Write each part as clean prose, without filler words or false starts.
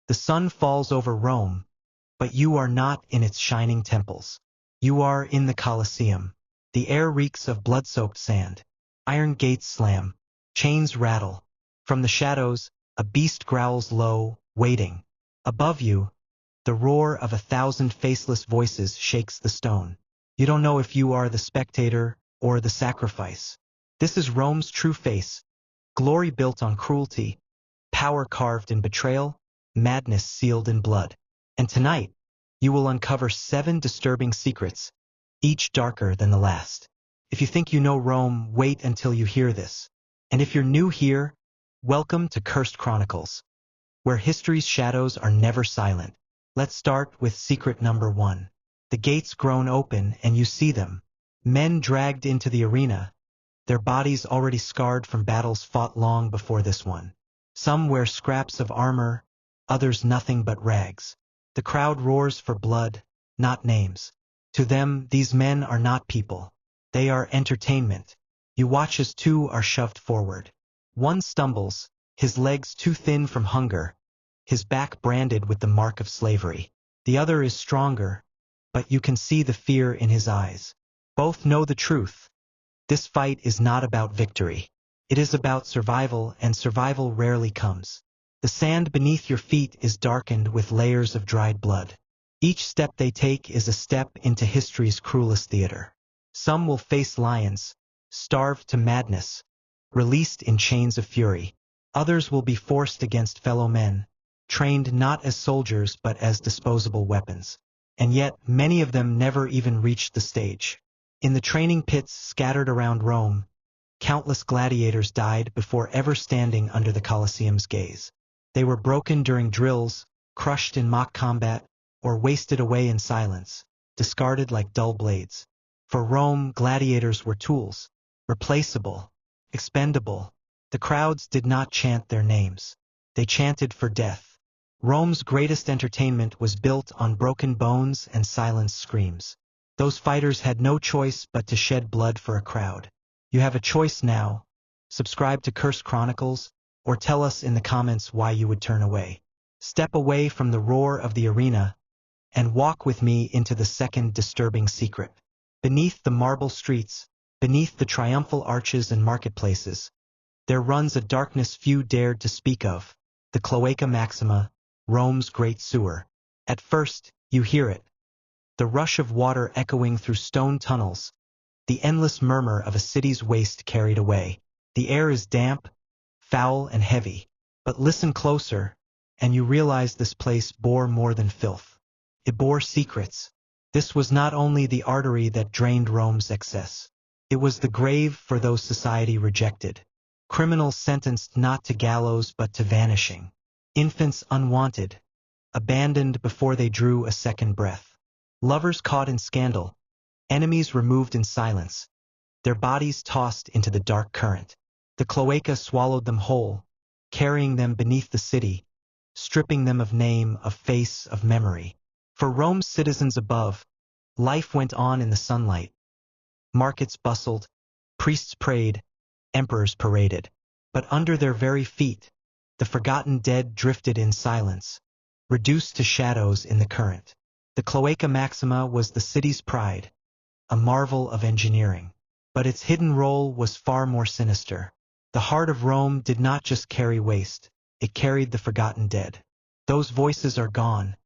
The sun falls over Rome, but you are not in its shining temples. You are in the Colosseum. The air reeks of blood-soaked sand. Iron gates slam. Chains rattle. From the shadows, a beast growls low, waiting. Above you, the roar of 1,000 faceless voices shakes the stone. You don't know if you are the spectator or the sacrifice. This is Rome's true face. Glory built on cruelty, power carved in betrayal, madness sealed in blood. And tonight, you will uncover 7 disturbing secrets, each darker than the last. If you think you know Rome, wait until you hear this. And if you're new here, welcome to Cursed Chronicles, where history's shadows are never silent. Let's start with secret number 1. The gates grown open and you see them. Men dragged into the arena, their bodies already scarred from battles fought long before this one. Some wear scraps of armor, others nothing but rags. The crowd roars for blood, not names. To them, these men are not people. They are entertainment. You watch as 2 are shoved forward. One stumbles, his legs too thin from hunger, his back branded with the mark of slavery. The other is stronger, but you can see the fear in his eyes. Both know the truth. This fight is not about victory. It is about survival, and survival rarely comes. The sand beneath your feet is darkened with layers of dried blood. Each step they take is a step into history's cruelest theater. Some will face lions, starved to madness, released in chains of fury. Others will be forced against fellow men, trained not as soldiers but as disposable weapons. And yet, many of them never even reached the stage. In the training pits scattered around Rome, countless gladiators died before ever standing under the Colosseum's gaze. They were broken during drills, crushed in mock combat, or wasted away in silence, discarded like dull blades. For Rome, gladiators were tools, replaceable, expendable. The crowds did not chant their names. They chanted for death. Rome's greatest entertainment was built on broken bones and silenced screams. Those fighters had no choice but to shed blood for a crowd. You have a choice now. Subscribe to Cursed Chronicles, or tell us in the comments why you would turn away. Step away from the roar of the arena and walk with me into the second disturbing secret. Beneath the marble streets, beneath the triumphal arches and marketplaces, there runs a darkness few dared to speak of, the Cloaca Maxima, Rome's great sewer. At first, you hear it. The rush of water echoing through stone tunnels, the endless murmur of a city's waste carried away. The air is damp, foul and heavy. But listen closer, and you realize this place bore more than filth. It bore secrets. This was not only the artery that drained Rome's excess. It was the grave for those society rejected. Criminals sentenced not to gallows but to vanishing. Infants unwanted, abandoned before they drew a second breath. Lovers caught in scandal, enemies removed in silence, their bodies tossed into the dark current. The cloaca swallowed them whole, carrying them beneath the city, stripping them of name, of face, of memory. For Rome's citizens above, life went on in the sunlight. Markets bustled, priests prayed, emperors paraded. But under their very feet, the forgotten dead drifted in silence, reduced to shadows in the current. The Cloaca Maxima was the city's pride, a marvel of engineering. But its hidden role was far more sinister. The heart of Rome did not just carry waste, it carried the forgotten dead. Those voices are gone,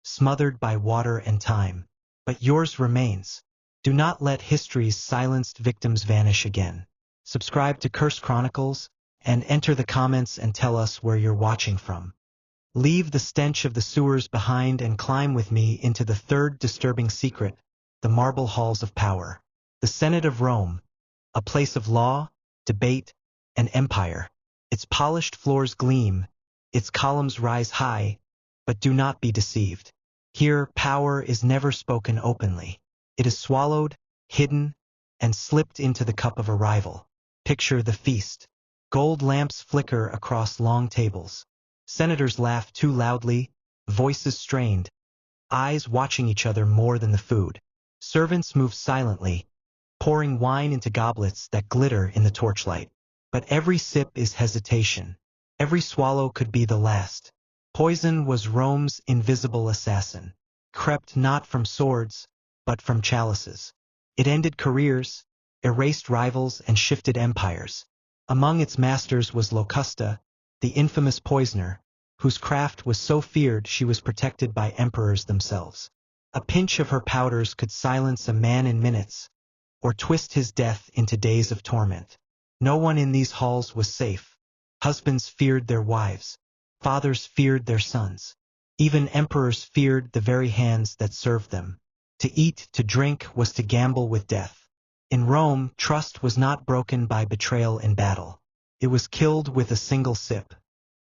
smothered by water and time. But yours remains. Do not let history's silenced victims vanish again. Subscribe to Cursed Chronicles, and enter the comments and tell us where you're watching from. Leave the stench of the sewers behind and climb with me into the third disturbing secret, the marble halls of power. The Senate of Rome, a place of law, debate, and empire. Its polished floors gleam, its columns rise high, but do not be deceived. Here, power is never spoken openly. It is swallowed, hidden, and slipped into the cup of a rival. Picture the feast. Gold lamps flicker across long tables. Senators laugh too loudly, voices strained, eyes watching each other more than the food. Servants move silently, pouring wine into goblets that glitter in the torchlight. But every sip is hesitation. Every swallow could be the last. Poison was Rome's invisible assassin, crept not from swords, but from chalices. It ended careers, erased rivals, and shifted empires. Among its masters was Locusta, the infamous poisoner, whose craft was so feared she was protected by emperors themselves. A pinch of her powders could silence a man in minutes, or twist his death into days of torment. No one in these halls was safe. Husbands feared their wives. Fathers feared their sons. Even emperors feared the very hands that served them. To eat, to drink, was to gamble with death. In Rome, trust was not broken by betrayal in battle. It was killed with a single sip.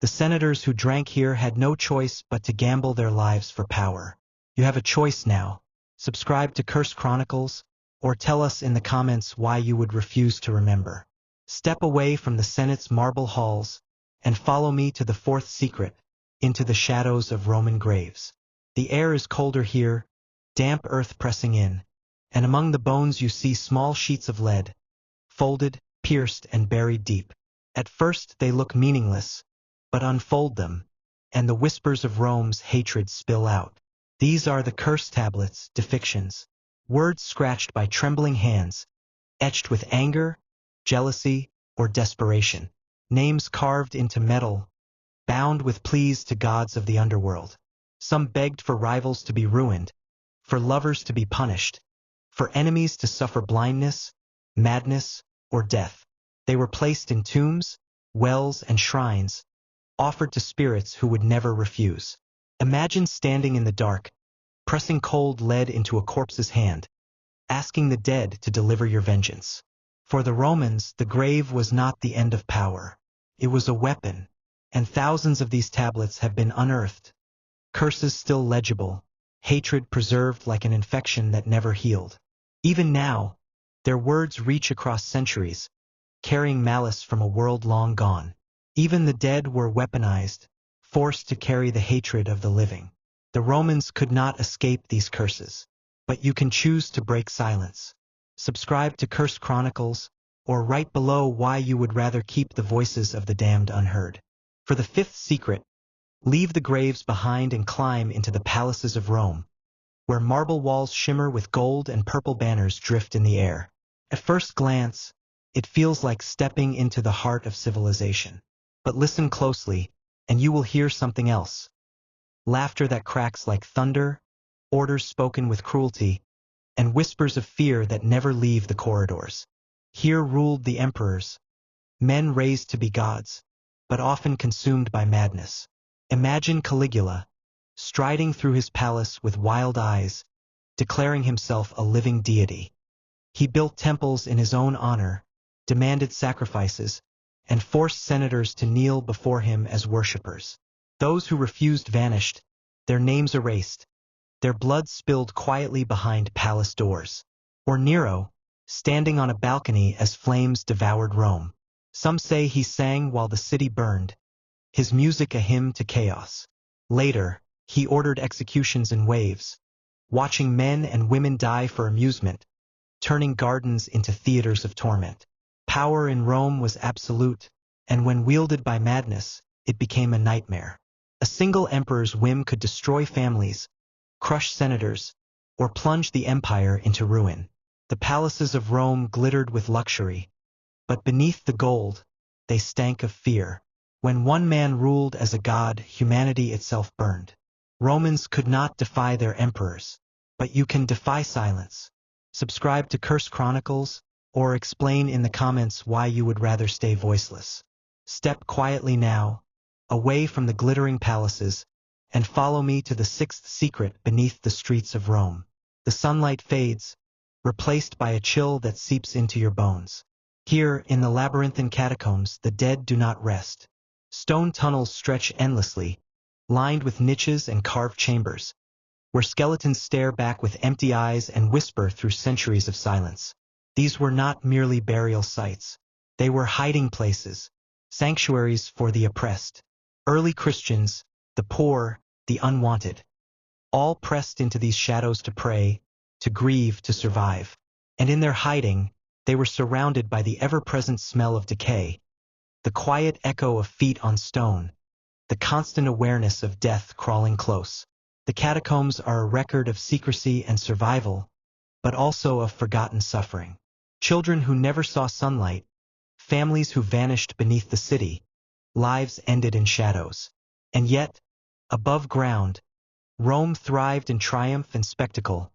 The senators who drank here had no choice but to gamble their lives for power. You have a choice now. Subscribe to Cursed Chronicles, or tell us in the comments why you would refuse to remember. Step away from the Senate's marble halls, and follow me to the fourth secret, into the shadows of Roman graves. The air is colder here, damp earth pressing in, and among the bones you see small sheets of lead, folded, pierced, and buried deep. At first they look meaningless, but unfold them, and the whispers of Rome's hatred spill out. These are the curse tablets, depictions, words scratched by trembling hands, etched with anger, jealousy, or desperation. Names carved into metal, bound with pleas to gods of the underworld. Some begged for rivals to be ruined, for lovers to be punished, for enemies to suffer blindness, madness, or death. They were placed in tombs, wells, and shrines, offered to spirits who would never refuse. Imagine standing in the dark, pressing cold lead into a corpse's hand, asking the dead to deliver your vengeance. For the Romans, the grave was not the end of power. It was a weapon, and thousands of these tablets have been unearthed. Curses still legible, hatred preserved like an infection that never healed. Even now, their words reach across centuries, carrying malice from a world long gone. Even the dead were weaponized, forced to carry the hatred of the living. The Romans could not escape these curses, but you can choose to break silence. Subscribe to Cursed Chronicles, or write below why you would rather keep the voices of the damned unheard. For the fifth secret, leave the graves behind and climb into the palaces of Rome, where marble walls shimmer with gold and purple banners drift in the air. At first glance, it feels like stepping into the heart of civilization. But listen closely, and you will hear something else. Laughter that cracks like thunder, orders spoken with cruelty, and whispers of fear that never leave the corridors. Here ruled the emperors, men raised to be gods, but often consumed by madness. Imagine Caligula, striding through his palace with wild eyes, declaring himself a living deity. He built temples in his own honor, demanded sacrifices, and forced senators to kneel before him as worshippers. Those who refused vanished, their names erased, their blood spilled quietly behind palace doors. Or Nero, standing on a balcony as flames devoured Rome. Some say he sang while the city burned, his music a hymn to chaos. Later, he ordered executions in waves, watching men and women die for amusement, turning gardens into theaters of torment. Power in Rome was absolute, and when wielded by madness, it became a nightmare. A single emperor's whim could destroy families, crush senators, or plunge the empire into ruin. The palaces of Rome glittered with luxury, but beneath the gold, they stank of fear. When one man ruled as a god, humanity itself burned. Romans could not defy their emperors, but you can defy silence. Subscribe to Cursed Chronicles, or explain in the comments why you would rather stay voiceless. Step quietly now, away from the glittering palaces, and follow me to the sixth secret beneath the streets of Rome. The sunlight fades, replaced by a chill that seeps into your bones. Here, in the labyrinthine catacombs, the dead do not rest. Stone tunnels stretch endlessly, lined with niches and carved chambers, where skeletons stare back with empty eyes and whisper through centuries of silence. These were not merely burial sites. They were hiding places, sanctuaries for the oppressed. Early Christians, the poor, the unwanted, all pressed into these shadows to pray, to grieve, to survive. And in their hiding, they were surrounded by the ever-present smell of decay, the quiet echo of feet on stone, the constant awareness of death crawling close. The catacombs are a record of secrecy and survival, but also of forgotten suffering. Children who never saw sunlight, families who vanished beneath the city, lives ended in shadows. And yet, above ground, Rome thrived in triumph and spectacle,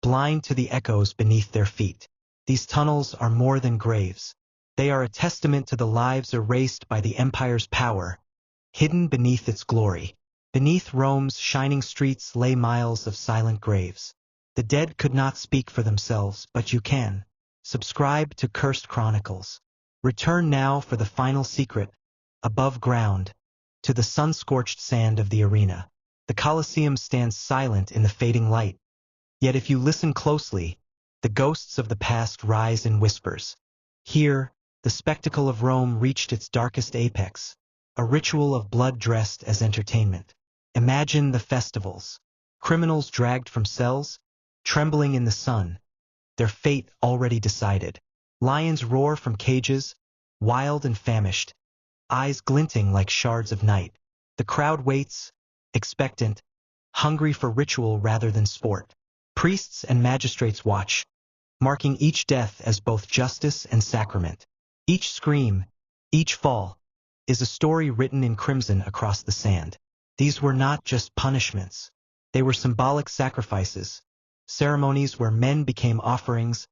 blind to the echoes beneath their feet. These tunnels are more than graves. They are a testament to the lives erased by the empire's power, hidden beneath its glory. Beneath Rome's shining streets lay miles of silent graves. The dead could not speak for themselves, but you can. Subscribe to Cursed Chronicles. Return now for the final secret, above ground, to the sun-scorched sand of the arena. The Colosseum stands silent in the fading light. Yet if you listen closely, the ghosts of the past rise in whispers. Here, the spectacle of Rome reached its darkest apex, a ritual of blood dressed as entertainment. Imagine the festivals. Criminals dragged from cells, trembling in the sun, their fate already decided. Lions roar from cages, wild and famished, eyes glinting like shards of night. The crowd waits, expectant, hungry for ritual rather than sport. Priests and magistrates watch, marking each death as both justice and sacrament. Each scream, each fall, is a story written in crimson across the sand. These were not just punishments. They were symbolic sacrifices, ceremonies where men became offerings,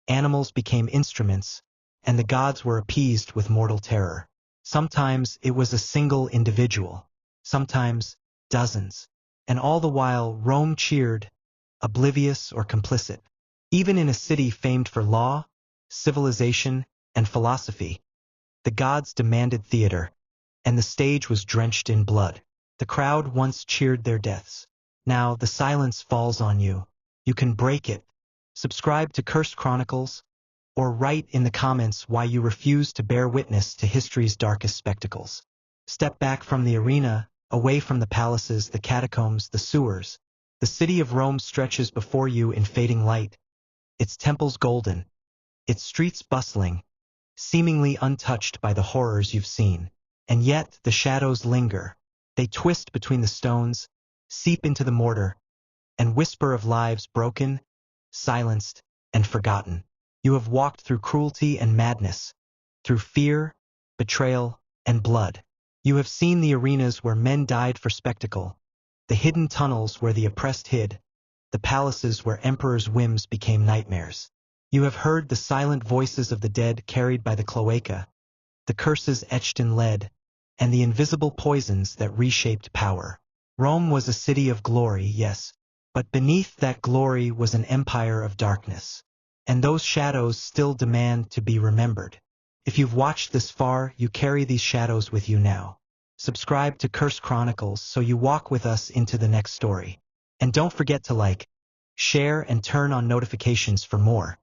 animals became instruments, and the gods were appeased with mortal terror. Sometimes it was a single individual, sometimes dozens, and all the while Rome cheered, oblivious or complicit. Even in a city famed for law, civilization, and philosophy, the gods demanded theater, and the stage was drenched in blood. The crowd once cheered their deaths. Now the silence falls on you. You can break it. Subscribe to Cursed Chronicles, or write in the comments why you refuse to bear witness to history's darkest spectacles. Step back from the arena, away from the palaces, the catacombs, the sewers. The city of Rome stretches before you in fading light, its temples golden, its streets bustling, seemingly untouched by the horrors you've seen. And yet the shadows linger. They twist between the stones, seep into the mortar, and whisper of lives broken, silenced, and forgotten. You have walked through cruelty and madness, through fear, betrayal, and blood. You have seen the arenas where men died for spectacle, the hidden tunnels where the oppressed hid, the palaces where emperors' whims became nightmares. You have heard the silent voices of the dead carried by the cloaca, the curses etched in lead, and the invisible poisons that reshaped power. Rome was a city of glory, yes, but beneath that glory was an empire of darkness. And those shadows still demand to be remembered. If you've watched this far, you carry these shadows with you now. Subscribe to Cursed Chronicles so you walk with us into the next story. And don't forget to like, share, and turn on notifications for more.